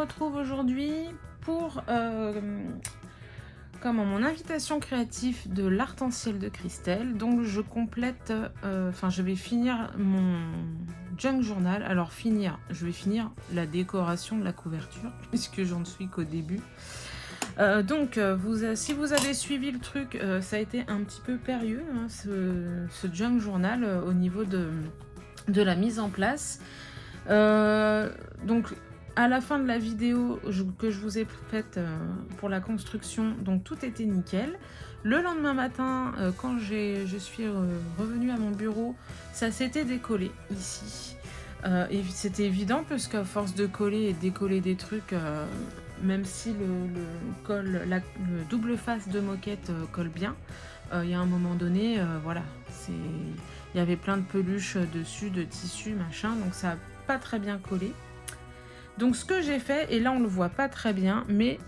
retrouve aujourd'hui pour mon invitation créative de l'arc-en-ciel de Christelle. Donc je complète, je vais finir mon junk journal. Alors je vais finir la décoration de la couverture puisque j'en suis qu'au début. Si vous avez suivi le truc, ça a été un petit peu périlleux, hein, ce junk journal au niveau de la mise en place. Donc à la fin de la vidéo que je vous ai faite pour la construction, donc tout était nickel. Le lendemain matin, quand je suis revenue à mon bureau, ça s'était décollé ici. Et c'était évident parce qu'à force de coller et décoller des trucs, même si le double face de moquette colle bien, il y a un moment donné, il y avait plein de peluches dessus, de tissu, machin, donc ça n'a pas très bien collé. Donc ce que j'ai fait, et là on le voit pas très bien, mais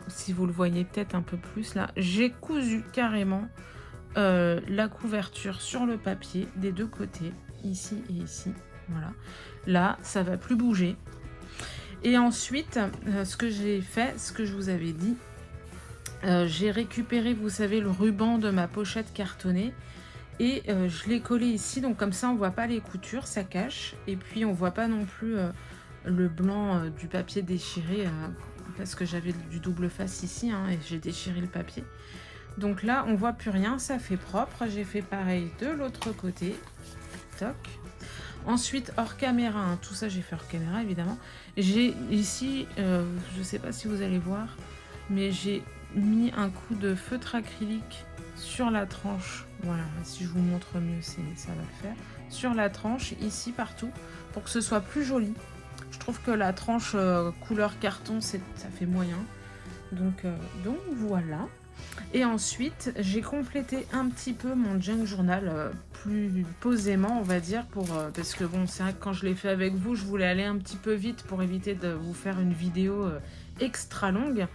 si vous le voyez peut-être un peu plus là, j'ai cousu carrément la couverture sur le papier des deux côtés, ici et ici, voilà. Là, ça va plus bouger. Et ensuite, ce que j'ai fait, ce que je vous avais dit, j'ai récupéré, vous savez, le ruban de ma pochette cartonnée et je l'ai collé ici, donc comme ça on voit pas les coutures, ça cache, et puis on voit pas non plus le blanc du papier déchiré parce que j'avais du double face ici, hein, et j'ai déchiré le papier. Donc là on voit plus rien, ça fait propre. J'ai fait pareil de l'autre côté, toc. Ensuite hors caméra, hein, tout ça j'ai fait hors caméra évidemment. J'ai ici, je sais pas si vous allez voir, mais j'ai mis un coup de feutre acrylique sur la tranche. Voilà, si je vous montre mieux, ça va le faire. Sur la tranche, ici, partout, pour que ce soit plus joli. Je trouve que la tranche couleur carton, ça fait moyen. Donc voilà. Et ensuite, j'ai complété un petit peu mon junk journal plus posément, on va dire, parce que bon, c'est vrai que quand je l'ai fait avec vous, je voulais aller un petit peu vite pour éviter de vous faire une vidéo extra longue.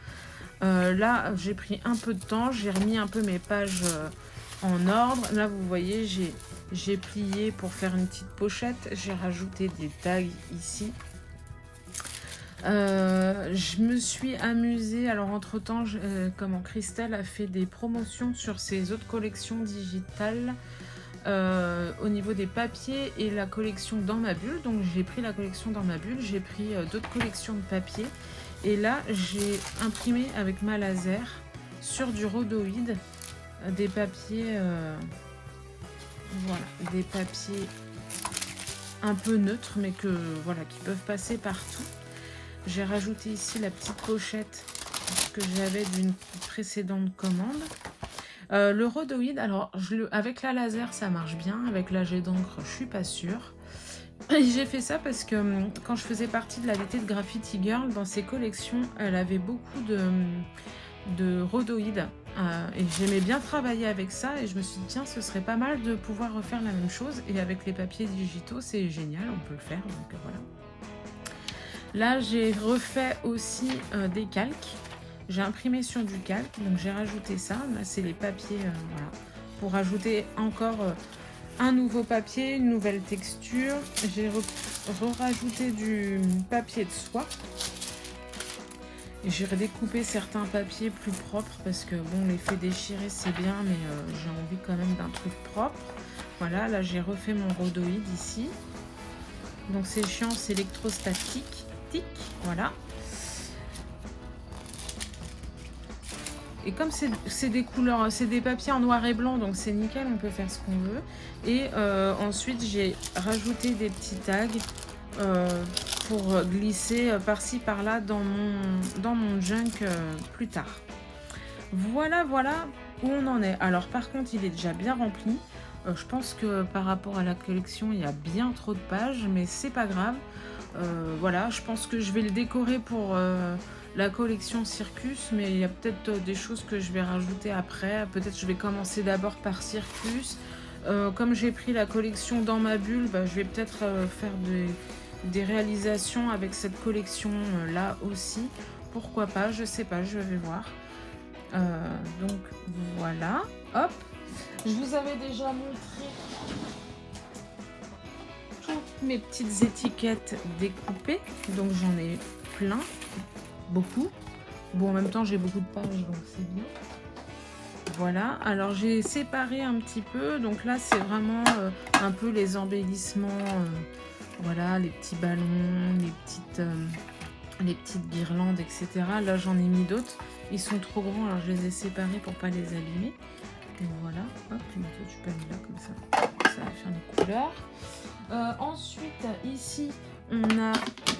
Là, j'ai pris un peu de temps, j'ai remis un peu mes pages en ordre. Là, vous voyez, j'ai plié pour faire une petite pochette. J'ai rajouté des tags ici. Je me suis amusée. Alors, entre-temps, Christelle a fait des promotions sur ses autres collections digitales au niveau des papiers et la collection dans ma bulle. Donc, j'ai pris la collection dans ma bulle. J'ai pris d'autres collections de papier. Et là, j'ai imprimé avec ma laser sur du rhodoïde des papiers, des papiers un peu neutres, mais qui peuvent passer partout. J'ai rajouté ici la petite pochette que j'avais d'une précédente commande. Le rhodoïde, alors avec la laser, ça marche bien. Avec la jet d'encre, je suis pas sûre. J'ai fait ça parce que quand je faisais partie de la DT de Graffiti Girl, dans ses collections, elle avait beaucoup de rhodoïdes. Et j'aimais bien travailler avec ça et je me suis dit tiens, ce serait pas mal de pouvoir refaire la même chose. Et avec les papiers digitaux, c'est génial, on peut le faire. Donc voilà. Là, j'ai refait aussi des calques. J'ai imprimé sur du calque, donc j'ai rajouté ça. Là, c'est les papiers, pour rajouter encore un nouveau papier, une nouvelle texture. J'ai rajouté du papier de soie. Et j'ai redécoupé certains papiers plus propres parce que bon, l'effet déchiré c'est bien, mais j'ai envie quand même d'un truc propre. Voilà, là j'ai refait mon rhodoïde ici. Donc c'est chiant, c'est électrostatique. Voilà. Et comme c'est des couleurs, c'est des papiers en noir et blanc, donc c'est nickel, on peut faire ce qu'on veut. Et ensuite, j'ai rajouté des petits tags pour glisser par-ci, par-là dans mon junk plus tard. Voilà où on en est. Alors par contre, il est déjà bien rempli. Je pense que par rapport à la collection, il y a bien trop de pages, mais c'est pas grave. Je pense que je vais le décorer pour la collection Circus, mais il y a peut-être des choses que je vais rajouter après. Peut-être je vais commencer d'abord par Circus. Comme j'ai pris la collection dans ma bulle, je vais peut-être faire des réalisations avec cette collection là aussi. Pourquoi pas, je sais pas, je vais voir. Donc voilà, hop. Je vous avais déjà montré mes petites étiquettes découpées. Donc j'en ai plein, beaucoup. Bon, en même temps, j'ai beaucoup de pages, donc c'est bien. Voilà, alors j'ai séparé un petit peu. Donc là, c'est vraiment un peu les embellissements. Voilà, les petits ballons, les petites guirlandes, etc. Là, j'en ai mis d'autres. Ils sont trop grands, alors je les ai séparés pour pas les abîmer. Et voilà, hop, tu peux aller là comme ça. Ça va faire les couleurs. Ensuite, ici, on a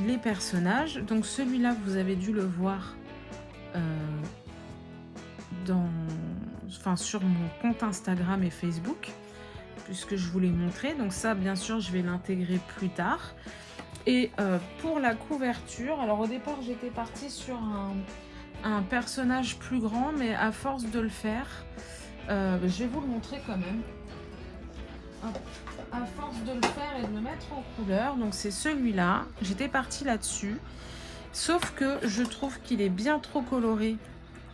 les personnages. Donc celui-là, vous avez dû le voir sur mon compte Instagram et Facebook, puisque je vous l'ai montré. Donc ça, bien sûr, je vais l'intégrer plus tard. Et pour la couverture, alors au départ, j'étais partie sur un personnage plus grand, mais à force de le faire, je vais vous le montrer quand même. Hop. À force de le faire et de le mettre en couleur, donc c'est celui-là. J'étais partie là-dessus. Sauf que je trouve qu'il est bien trop coloré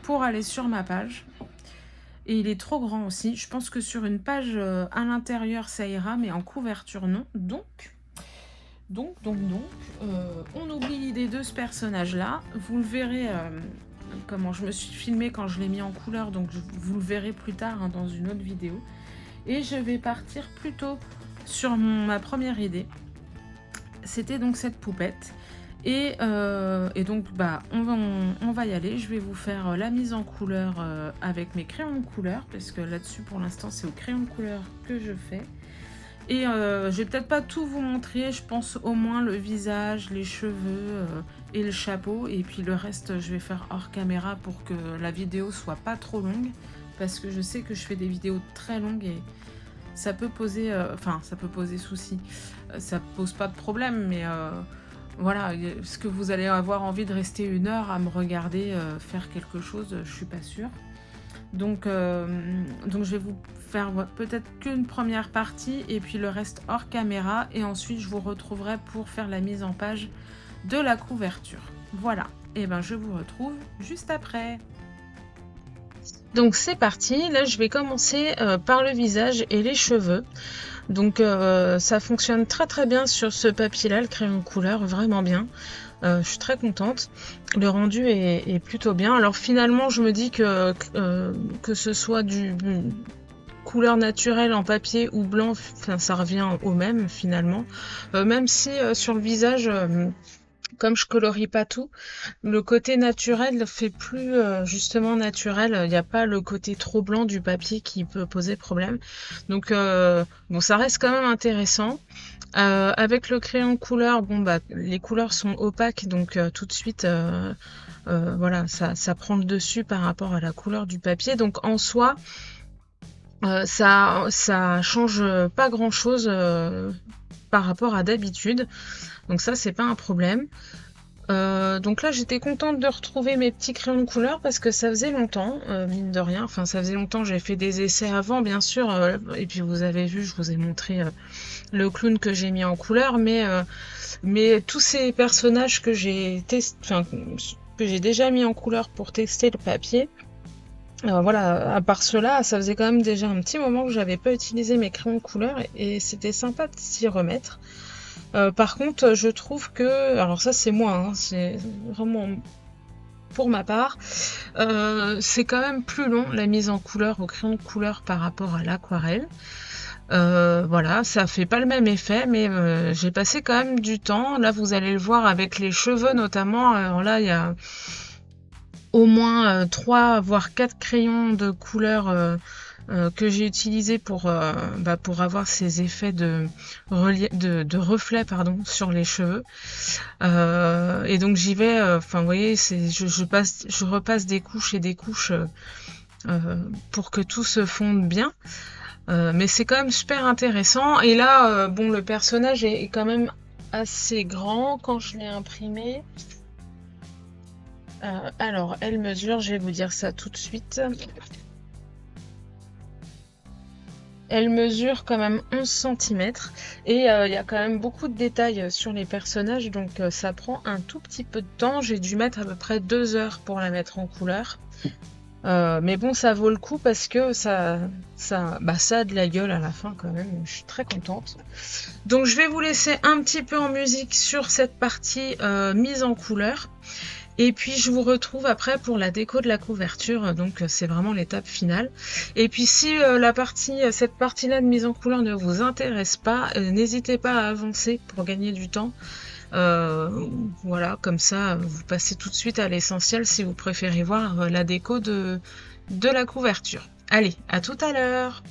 pour aller sur ma page. Et il est trop grand aussi. Je pense que sur une page à l'intérieur, ça ira, mais en couverture, non. Donc, on oublie l'idée de ce personnage-là. Vous le verrez comment je me suis filmée quand je l'ai mis en couleur, donc vous le verrez plus tard dans une autre vidéo. Et je vais partir plutôt sur ma première idée. C'était donc cette poupette. Et donc, on va y aller. Je vais vous faire la mise en couleur avec mes crayons de couleur, parce que là-dessus, pour l'instant, c'est au crayon de couleur que je fais. Et je vais peut-être pas tout vous montrer, je pense au moins le visage, les cheveux et le chapeau. Et puis le reste, je vais faire hors caméra pour que la vidéo soit pas trop longue. Parce que je sais que je fais des vidéos très longues et ça peut poser, ça peut poser souci. Ça pose pas de problème, mais voilà, est-ce que vous allez avoir envie de rester 1 heure à me regarder faire quelque chose? Je suis pas sûre. Donc je vais vous faire peut-être qu'une première partie et puis le reste hors caméra. Et ensuite, je vous retrouverai pour faire la mise en page de la couverture. Voilà, et ben je vous retrouve juste après. Donc c'est parti, là je vais commencer par le visage et les cheveux. Donc ça fonctionne très très bien sur ce papier là, le crayon couleur, vraiment bien. Je suis très contente, le rendu est plutôt bien. Alors finalement je me dis que ce soit du couleur naturelle en papier ou blanc, ça revient au même finalement. Même si sur le visage... comme je colorie pas tout, le côté naturel fait plus justement naturel. Il n'y a pas le côté trop blanc du papier qui peut poser problème. Donc bon, ça reste quand même intéressant. Avec le crayon couleur, les couleurs sont opaques, donc tout de suite, voilà, ça prend le dessus par rapport à la couleur du papier. Donc en soi, ça change pas grand chose par rapport à d'habitude. Donc ça, c'est pas un problème. Donc là, j'étais contente de retrouver mes petits crayons de couleur parce que ça faisait longtemps, mine de rien. Enfin, ça faisait longtemps, j'ai fait des essais avant, bien sûr. Et puis vous avez vu, je vous ai montré le clown que j'ai mis en couleur. Mais tous ces personnages que j'ai déjà mis en couleur pour tester le papier, voilà, à part cela, ça faisait quand même déjà un petit moment que j'avais pas utilisé mes crayons de couleur et c'était sympa de s'y remettre. Par contre, je trouve que, alors ça c'est moi, hein, c'est vraiment pour ma part, c'est quand même plus long la mise en couleur au crayon de couleur par rapport à l'aquarelle. Voilà, ça fait pas le même effet, mais j'ai passé quand même du temps. Là, vous allez le voir avec les cheveux notamment. Alors là, il y a au moins 3 voire 4 crayons de couleur que j'ai utilisé pour avoir ces effets de reflet sur les cheveux. Et donc j'y vais, vous voyez, je repasse des couches et des couches pour que tout se fonde bien. Mais c'est quand même super intéressant. Et là, le personnage est quand même assez grand quand je l'ai imprimé. Alors, elle mesure, je vais vous dire ça tout de suite. Elle mesure quand même 11 cm et il y a quand même beaucoup de détails sur les personnages, donc ça prend un tout petit peu de temps. J'ai dû mettre à peu près 2 heures pour la mettre en couleur. Mais bon, ça vaut le coup parce que ça a de la gueule à la fin quand même. Je suis très contente. Donc je vais vous laisser un petit peu en musique sur cette partie mise en couleur. Et puis je vous retrouve après pour la déco de la couverture, donc c'est vraiment l'étape finale. Et puis si cette partie-là de mise en couleur ne vous intéresse pas, n'hésitez pas à avancer pour gagner du temps. Voilà, comme ça vous passez tout de suite à l'essentiel si vous préférez voir la déco de la couverture. Allez, à tout à l'heure!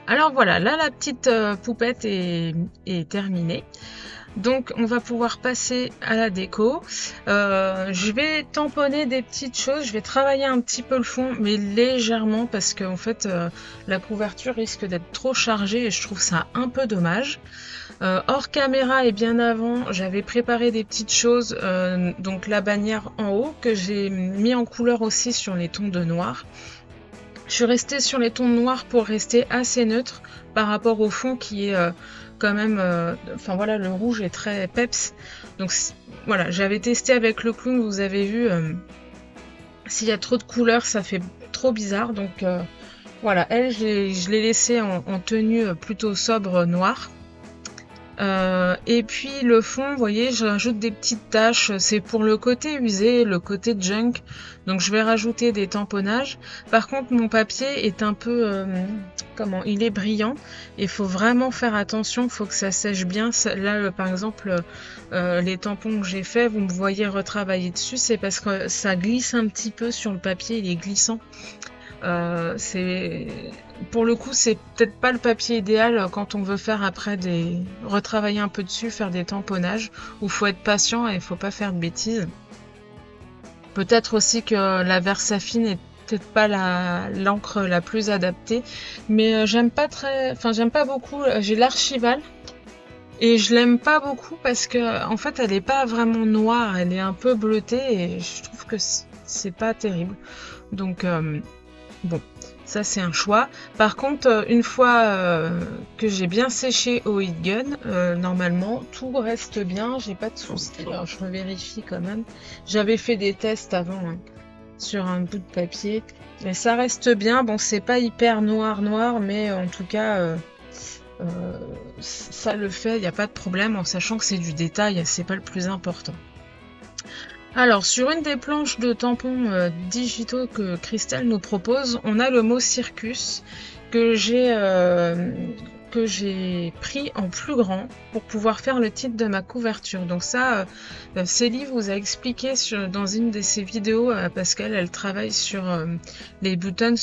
Alors voilà, là la petite poupette est terminée. Donc on va pouvoir passer à la déco. Je vais tamponner des petites choses, je vais travailler un petit peu le fond, mais légèrement parce qu'en fait la couverture risque d'être trop chargée et je trouve ça un peu dommage. Hors caméra et bien avant, j'avais préparé des petites choses, donc la bannière en haut que j'ai mis en couleur aussi sur les tons de noir. Je suis restée sur les tons noirs pour rester assez neutre par rapport au fond qui est quand même... Enfin voilà, le rouge est très peps. Donc voilà, j'avais testé avec le clown, vous avez vu, s'il y a trop de couleurs, ça fait trop bizarre. Donc voilà, elle, je l'ai laissée en tenue plutôt sobre noire. Et puis le fond, vous voyez, je rajoute des petites taches, c'est pour le côté usé, le côté junk, donc je vais rajouter des tamponnages. Par contre, mon papier est un peu, il est brillant, il faut vraiment faire attention, il faut que ça sèche bien. Là, par exemple, les tampons que j'ai fait, vous me voyez retravailler dessus, c'est parce que ça glisse un petit peu sur le papier, il est glissant. Pour le coup, c'est peut-être pas le papier idéal quand on veut faire après retravailler un peu dessus, faire des tamponnages, où faut être patient et faut pas faire de bêtises. Peut-être aussi que la Versafine est peut-être pas l'encre la plus adaptée, mais j'aime pas beaucoup. J'ai l'Archival et je l'aime pas beaucoup parce que en fait, elle est pas vraiment noire, elle est un peu bleutée et je trouve que c'est pas terrible. Donc bon, ça c'est un choix. Par contre, une fois que j'ai bien séché au heat gun, normalement tout reste bien, j'ai pas de soucis. Alors je revérifie quand même. J'avais fait des tests avant sur un bout de papier, mais ça reste bien. Bon, c'est pas hyper noir, mais en tout cas, ça le fait, il n'y a pas de problème, en sachant que c'est du détail, c'est pas le plus important. Alors, sur une des planches de tampons digitaux que Christelle nous propose, on a le mot circus que j'ai pris en plus grand pour pouvoir faire le titre de ma couverture. Donc ça, Célie vous a expliqué dans une de ses vidéos, parce qu'elle travaille sur les buttons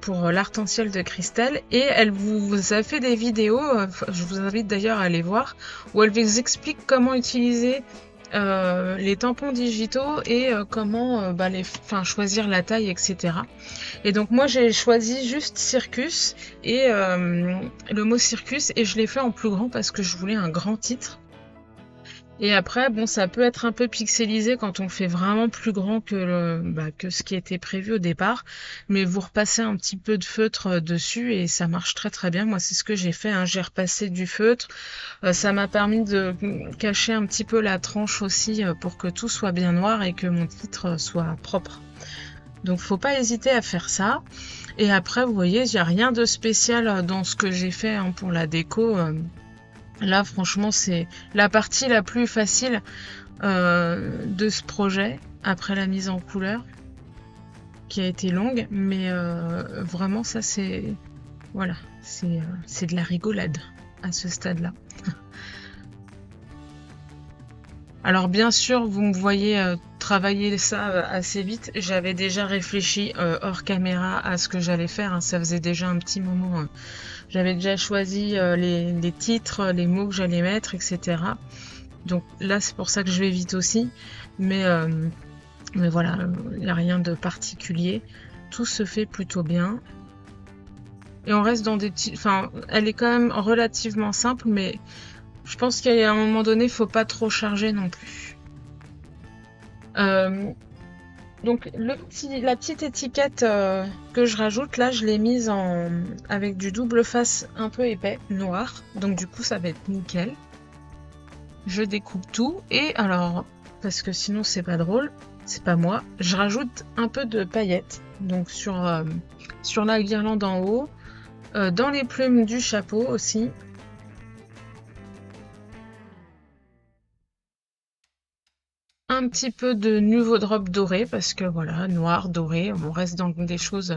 pour l'arc-en-ciel de Christelle, et elle vous a fait des vidéos, je vous invite d'ailleurs à aller voir, où elle vous explique comment utiliser les tampons digitaux et comment choisir la taille, etc. Et donc moi j'ai choisi juste circus et le mot circus, et je l'ai fait en plus grand parce que je voulais un grand titre. Et après, bon, ça peut être un peu pixelisé quand on fait vraiment plus grand que ce qui était prévu au départ, mais vous repassez un petit peu de feutre dessus et ça marche très très bien. Moi, c'est ce que j'ai fait, hein. J'ai repassé du feutre. Ça m'a permis de cacher un petit peu la tranche aussi pour que tout soit bien noir et que mon titre soit propre. Donc, faut pas hésiter à faire ça. Et après, vous voyez, il n'y a rien de spécial dans ce que j'ai fait pour la déco. Là, franchement, c'est la partie la plus facile de ce projet, après la mise en couleur, qui a été longue, mais vraiment, ça, c'est de la rigolade à ce stade-là. Alors, bien sûr, vous me voyez travailler ça assez vite. J'avais déjà réfléchi hors caméra à ce que j'allais faire, hein. Ça faisait déjà un petit moment. J'avais déjà choisi les titres, les mots que j'allais mettre, etc. Donc là, c'est pour ça que je vais vite aussi. Mais voilà, il n'y a rien de particulier. Tout se fait plutôt bien. Et on reste dans des petits... Enfin, elle est quand même relativement simple, mais je pense qu'à un moment donné, il ne faut pas trop charger non plus. Donc la petite étiquette que je rajoute là, je l'ai mise avec du double face un peu épais, noir. Donc du coup ça va être nickel. Je découpe tout et alors, parce que sinon c'est pas drôle, c'est pas moi, je rajoute un peu de paillettes. Donc sur la guirlande en haut, dans les plumes du chapeau aussi. Un petit peu de nouveau drop doré parce que voilà, noir, doré, on reste dans des choses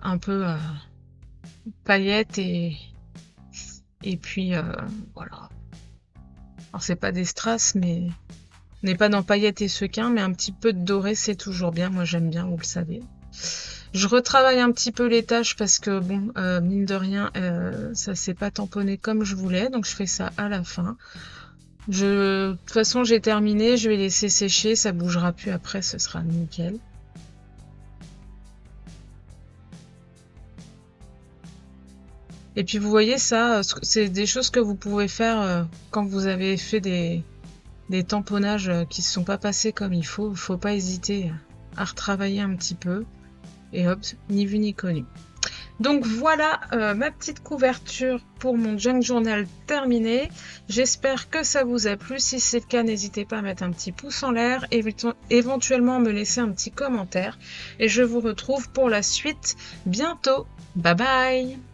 un peu paillettes et puis voilà. Alors c'est pas des strass, mais on n'est pas dans paillettes et sequins, mais un petit peu de doré c'est toujours bien, moi j'aime bien, vous le savez. Je retravaille un petit peu les tâches parce que bon, mine de rien, ça s'est pas tamponné comme je voulais, donc je fais ça à la fin. De toute façon, j'ai terminé, je vais laisser sécher, ça bougera plus après, ce sera nickel. Et puis vous voyez ça, c'est des choses que vous pouvez faire quand vous avez fait des tamponnages qui ne se sont pas passés comme il faut pas hésiter à retravailler un petit peu. Et hop, ni vu ni connu. Donc voilà ma petite couverture pour mon junk journal terminé. J'espère que ça vous a plu. Si c'est le cas, n'hésitez pas à mettre un petit pouce en l'air, éventuellement me laisser un petit commentaire. Et je vous retrouve pour la suite bientôt. Bye bye!